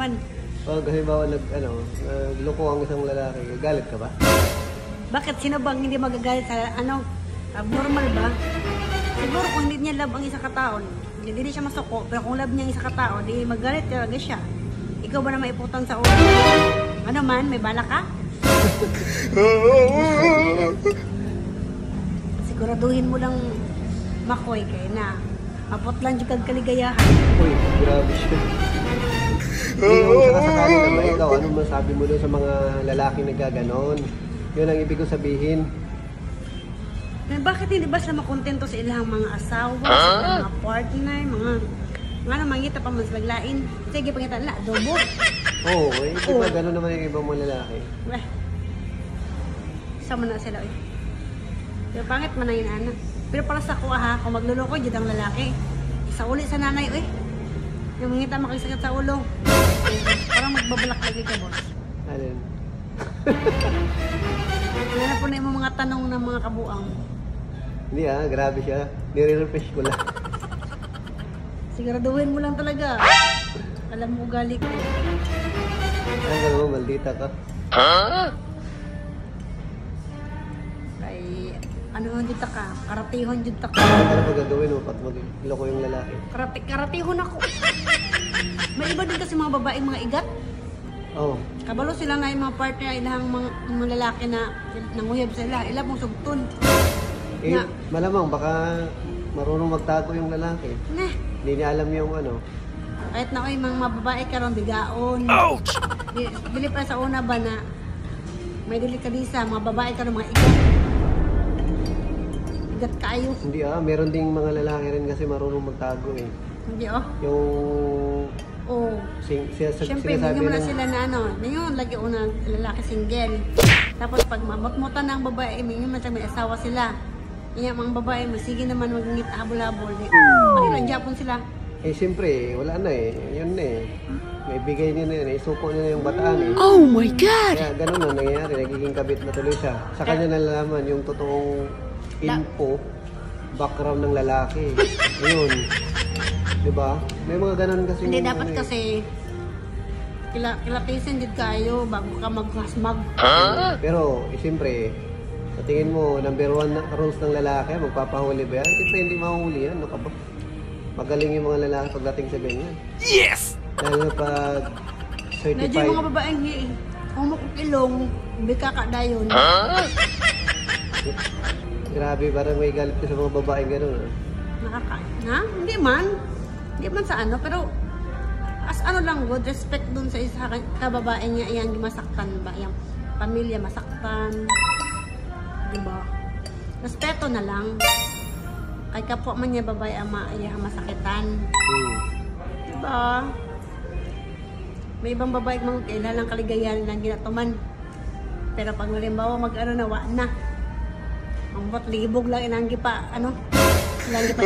naman. Pag halimbawa nagloko ang isang lalaki, galit ka ba? Bakit? Sino bang hindi magagalit sa abnormal ba? Siguro kung hindi niya love ang isang katao, hindi siya masuko, pero kung love niya ang isang katao, di magalit talaga siya. Ikaw ba na maiputang sa ulo? Ano man, may bala ka? Siguraduhin mo lang makoy kay na maputlan yung kagkaligayahan. Uy, grabe siya. Yung sakasakali naman ikaw, anong masabi mo doon sa mga lalaking nagkaganon? Yun ang ibig ko sabihin. Bakit hindi ba sila makontento sa ilang mga asawa, sa mga partner, mga mangita pa man sa laglain? Sige, pangita na, adobo. Oo, eh, di ba gano'n naman yung ibang mga lalaki? Sama na sila, eh. Pero pangit man na yun, anak. Pero para sa kuha, kung magluloko, dyan ang lalaki. Sa uli sa nanay, eh. Yung mangita makisakit sa ulo. Parang magbabalak lagi ka, boss. Alin? Ano po na yung mga tanong ng mga kabuang? Hindi grabe siya. Nire-refresh ko lang. Siguraduhin mo lang talaga. Alam mo ugali ko. Ay, gano'n, maldita ka. Ay, ano dito ka? Karatihon dito ka. Ano ba gagawin mo pag magloko yung lalaki? Karatihon ako. May iba din kasi mga babaeng mga igat. Oo. Kabalo sila na yung mga partner, ilang mga lalaki na nanguyab sila. Ilang mong sugton. Eh, malamang baka marunong magtago yung lalaki. Nah. Hindi niya alam yung ano. Kahit na mga babae karon bigaon. Ouch! Dili pa sa una ba na may delikadisa, mga babae karon mga igat. Igat kayo. Hindi meron ding mga lalaki rin kasi marunong magtago eh. Hindi Yung siyempre, hindi mo na sila na ngayon, lagi unang lalaki single. Tapos pag mamot-mutan ng babae, may asawa sila. Kaya mga babae, masige naman magingit habol-habol. Ano lang, Japon sila. Eh, siyempre, wala na eh. Yun na eh. May bigay niya na yun. Isuko niya na yung bataan eh. Oh my God! Kaya ganun na nangyayari. Nagiging kabit na tuloy siya. Sa kanya nalalaman yung totoong info, background ng lalaki. Ayun. Diba? May mga ganun kasi. Hindi, dapat kasi kilatisin din kayo bago ka maghasmag. Pero, siyempre, sa tingin mo, number 1 na rules ng lalaki, magpapahuli ba yan? Siyempre, hindi mahuli yan. Ano ka ba? Magaling yung mga lalaki pagdating sa ganyan. Yes! Lalo na pag Medyo certified. yung mga babaeng humukok ilong, bika ka dayon. Grabe, parang may galit ka sa mga babaeng gano'n. Hindi man. Hindi man sa pero as lang good, respect dun sa isa kababae niya, iyang masaktan ba? Iyang pamilya masaktan. Diba? Respeto na lang. Kay kapwa man niya babae iyang masakitan. Diba? May ibang babae mga kailangang kaligayahan lang ginatuman. Pero pag halimbawa nawa na. Ang libog lang inanggi pa, lagi pa